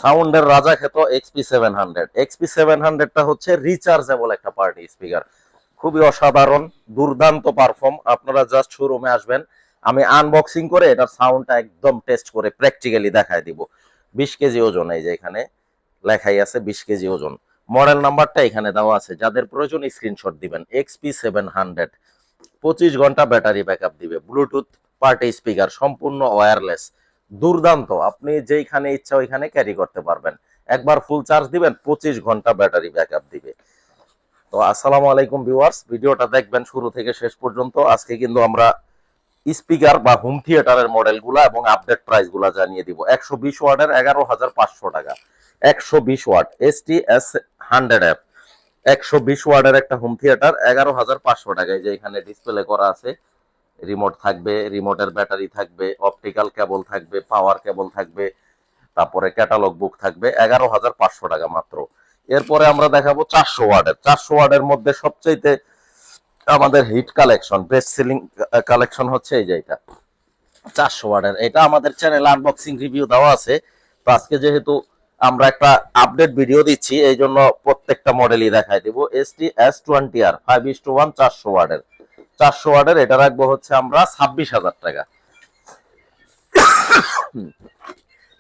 সাউন্ডের রাজা খ্যাত XP700। XP700টা হচ্ছে রিচার্জেবল একটা পার্টি স্পিকার, খুবই অসাধারণ, দুর্দান্ত পারফর্ম। আপনারা জাস্ট শোরুমে আসবেন, আমি আনবক্সিং করে এটার সাউন্ডটা একদম টেস্ট করে প্র্যাকটিক্যালি দেখায় দিব। 20 কেজি ওজন, এই যে এখানে লেখাই আছে 20 কেজি ওজন। মডেল নাম্বারটা এখানে দেওয়া আছে, যাদের প্রয়োজন স্ক্রিনশট দিবেন। XP700 25 ঘন্টা ব্যাটারি ব্যাকআপ দিবে, ব্লুটুথ পার্টি স্পিকার, সম্পূর্ণ ওয়্যারলেস, দুর্দান্ত। আপনি যেইখানে ইচ্ছা ওইখানে ক্যারি করতে পারবেন। একবার ফুল চার্জ দিবেন 25 ঘন্টা ব্যাটারি ব্যাকআপ দিবে। তো আসসালামু আলাইকুম ভিউয়ার্স, ভিডিওটা দেখবেন শুরু থেকে শেষ পর্যন্ত। আজকে কিন্তু আমরা স্পিকার বা হোম থিয়েটারের মডেলগুলা এবং আপডেট প্রাইসগুলা জানিয়ে দিব। 120 ওয়াটের 11,500 টাকা, 120 ওয়াট STS 100F 120 ওয়াটের একটা হোম থিয়েটার 11,500 টাকা। এই যে এখানে ডিসপ্লে করা আছে, রিমোট থাকবে, রিমোটের ব্যাটারি থাকবে, অপটিক্যাল কেবল থাকবে, পাওয়ার কেবল থাকবে, তারপরে ক্যাটালগ বুক থাকবে। 11,500 টাকা মাত্র। এরপরে আমরা দেখাবো 400 ওয়াটের। 400 ওয়াটের মধ্যে সবচেয়ে আমাদের hit collection, best selling collection হচ্ছে এই যে এটা 400 ওয়াটের। এটা আমাদের চ্যানেলে আনবক্সিং রিভিউ দেওয়া আছে। তো আজকে যেহেতু আমরা একটা আপডেট ভিডিও দিচ্ছি, এই জন্য প্রত্যেকটা মডেলই দেখাই দিব। ST-S20R 5:1 400 ওয়াটের। 400 ওয়াটের এটা রাখবো হচ্ছে আমরা 26,000 টাকা।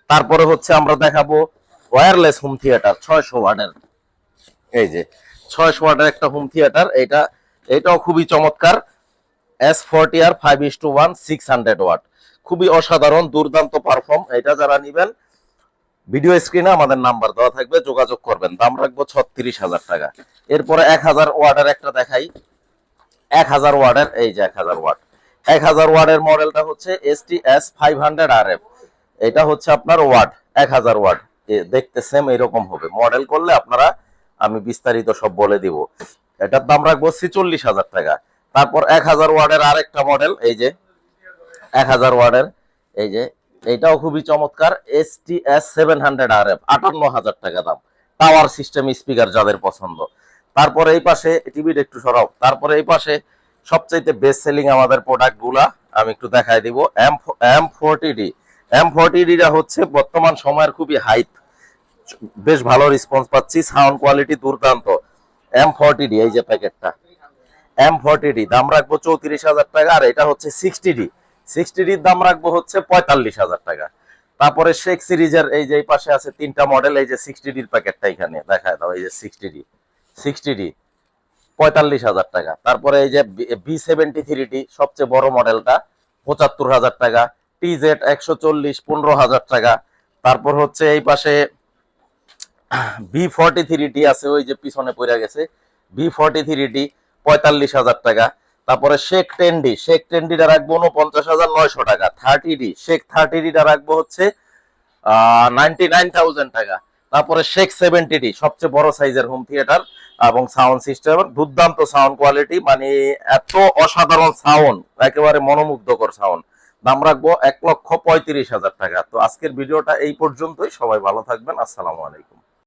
তারপরে হচ্ছে আমরা দেখাবো ওয়্যারলেস হোম থিয়েটার 600 ওয়াটের। এই যে 600 ওয়াটের একটা হোম থিয়েটার, এটাও খুবই চমৎকার। S40R 5:1 600 ওয়াট, খুবই অসাধারণ, দুর্দান্ত পারফর্ম। এটা যারা নিবেন ভিডিও স্ক্রিনে আমাদের নাম্বার দেওয়া থাকবে, যোগাযোগ করবেন। দাম রাখবো 36,000 টাকা। এরপরে 1000 ওয়াটের একটা দেখাই। 1000 ওয়াটের, এই যে 1000 ওয়াট। 1000 ওয়াটের মডেলটা হচ্ছে STS 500RF। এটা হচ্ছে আপনার ওয়াট 1000 ওয়াট, দেখতে সেম এরকম হবে। মডেল করলে আপনারা আমি বিস্তারিত সব বলে দিব। এটার দাম রাখবো 46,000 টাকা। তারপর 1000 ওয়াটের আরেকটা মডেল, এই যে 1000 ওয়াটের, এই যে এটাও খুবই চমৎকার। STS 700RF 58,000 টাকা দাম। টাওয়ার সিস্টেম স্পিকার যাদের পছন্দ। তারপরে এই পাশে টিভিটা একটু সরাও। তারপরে এই পাশে সবচাইতে বেস্ট সেলিং আমাদের প্রোডাক্ট গুলা আমি একটু দেখাই দিব। M40D। M40Dটা হচ্ছে বর্তমান সময়ের খুবই হাইপ, বেশ ভালো রেসপন্স পাচ্ছি, সাউন্ড কোয়ালিটি দুর্দান্ত। M40D, এই যে প্যাকেটটা M40D দাম রাখবো 34,000 টাকা। আর এটা হচ্ছে 60D দাম রাখবো হচ্ছে 45,000 টাকা। তারপরে শেখ সিরিজের এই যে পাশে আছে তিনটা মডেল, এই যে 60Dর প্যাকেটটা এখানে দেখায় দাও। এই যে 60D 45,000 টাকা। তারপরে এই যে B73D সবচেয়ে বড় মডেলটা 75,000 টাকা। TZ 140 15,000 টাকা। তারপর হচ্ছে এই পাশে B43D আছে, ওই যে পিছনে পড়ে গেছে, B43D 45,000 টাকা। তারপরে শেখ 10D রাখবো 49,900 টাকা। 30D শেখ 30Dটা রাখবো হচ্ছে 99,000 টাকা। তারপরে শেখ 70D সবচেয়ে বড় সাইজের হোম থিয়েটার এবং সাউন্ড সিস্টেম, দুর্দান্ত সাউন্ড কোয়ালিটি, মানে এত অসাধারণ সাউন্ড, একেবারে মনোমুগ্ধকর সাউন্ড। দাম রাখবো 1,35,000 টাকা। তো আজকের ভিডিওটা এই পর্যন্তই, সবাই ভালো থাকবেন, আসসালামু আলাইকুম।